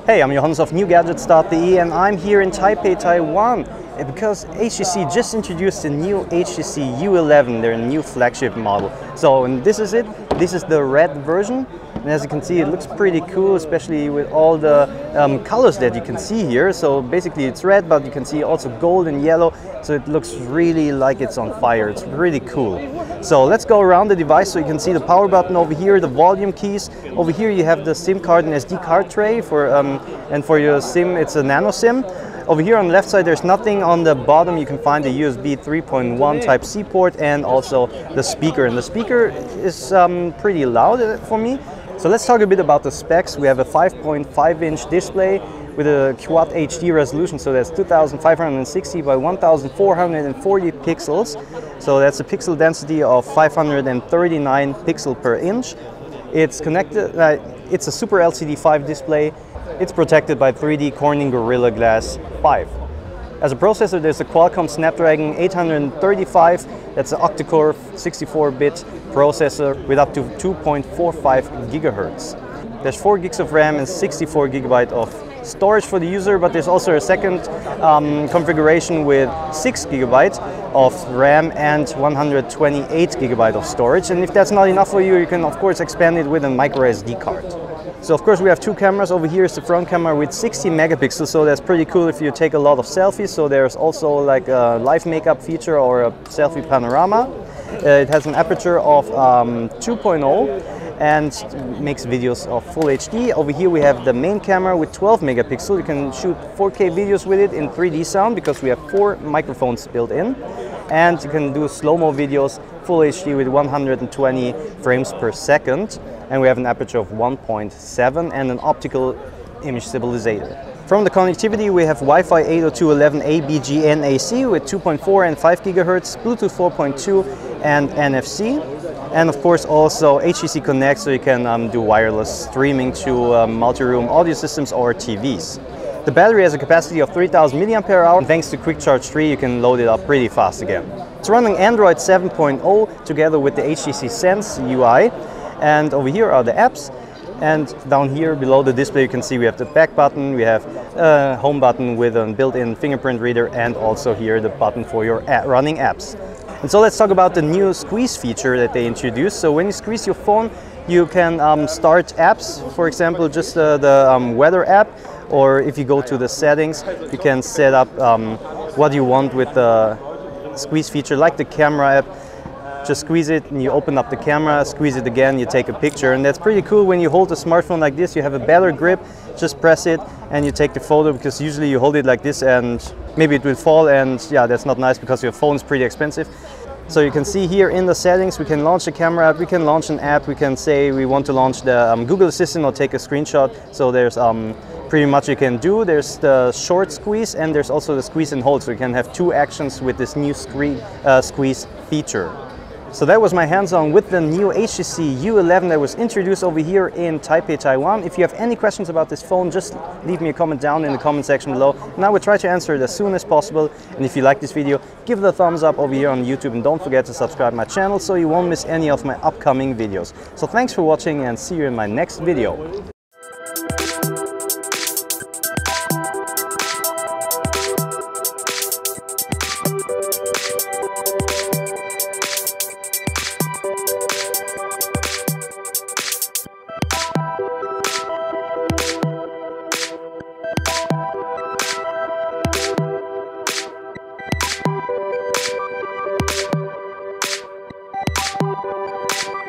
Hey, I'm Johannes of NewGadgets.de and I'm here in Taipei, Taiwan because HTC just introduced the new HTC U11, their new flagship model. So, and this is it. This is the red version. And as you can see, it looks pretty cool, especially with all the colors that you can see here. So basically it's red, but you can see also gold and yellow. So it looks really like it's on fire. It's really cool. So let's go around the device so you can see the power button over here, the volume keys. Over here you have the SIM card and SD card tray and for your SIM it's a nano SIM. Over here on the left side there's nothing. On the bottom you can find the USB 3.1 Type-C port and also the speaker. And the speaker is pretty loud for me. So let's talk a bit about the specs. We have a 5.5-inch display with a Quad HD resolution, so that's 2560 by 1440 pixels. So that's a pixel density of 539 pixels per inch. It's connected. It's a Super LCD 5 display. It's protected by 3D Corning Gorilla Glass 5. As a processor, there's a Qualcomm Snapdragon 835. That's an octa-core 64-bit processor with up to 2.45 gigahertz. There's 4 gigs of RAM and 64 gigabyte of storage for the user, but there's also a second configuration with 6 gigabyte of RAM and 128 gigabyte of storage. And if that's not enough for you, you can of course expand it with a micro SD card. So of course we have two cameras. Over here is the front camera with 60 megapixels, so that's pretty cool if you take a lot of selfies. So there's also like a live makeup feature or a selfie panorama. It has an aperture of 2.0 and makes videos of full HD. Over here we have the main camera with 12 megapixels. You can shoot 4K videos with it in 3D sound because we have 4 microphones built in. And you can do slow-mo videos, full HD with 120 frames per second. And we have an aperture of 1.7 and an optical image stabilizer. From the connectivity, we have Wi-Fi 802.11 ABG-NAC with 2.4 and 5 gigahertz, Bluetooth 4.2 and NFC. And of course also HTC Connect, so you can do wireless streaming to multi-room audio systems or TVs. The battery has a capacity of 3000 mAh, and thanks to Quick Charge 3 you can load it up pretty fast again. It's running Android 7.0 together with the HTC Sense UI. And over here are the apps, and down here below the display you can see we have the back button, we have a home button with a built-in fingerprint reader, and also here the button for your running apps. And so let's talk about the new squeeze feature that they introduced. So when you squeeze your phone, you can start apps, for example just the weather app, or if you go to the settings you can set up what you want with the squeeze feature, like the camera app. Just squeeze it and you open up the camera, squeeze it again, you take a picture. And that's pretty cool. When you hold a smartphone like this, you have a better grip. Just press it and you take the photo, because usually you hold it like this and maybe it will fall, and yeah, that's not nice because your phone is pretty expensive. So you can see here in the settings, we can launch a camera app, we can launch an app, we can say we want to launch the Google Assistant or take a screenshot. So there's pretty much you can do. There's the short squeeze and there's also the squeeze and hold. So you can have 2 actions with this new squeeze feature. So that was my hands-on with the new HTC U11 that was introduced over here in Taipei, Taiwan. If you have any questions about this phone, just leave me a comment down in the comment section below, and I will try to answer it as soon as possible. And if you like this video, give it a thumbs up over here on YouTube, and don't forget to subscribe to my channel so you won't miss any of my upcoming videos. So thanks for watching and see you in my next video.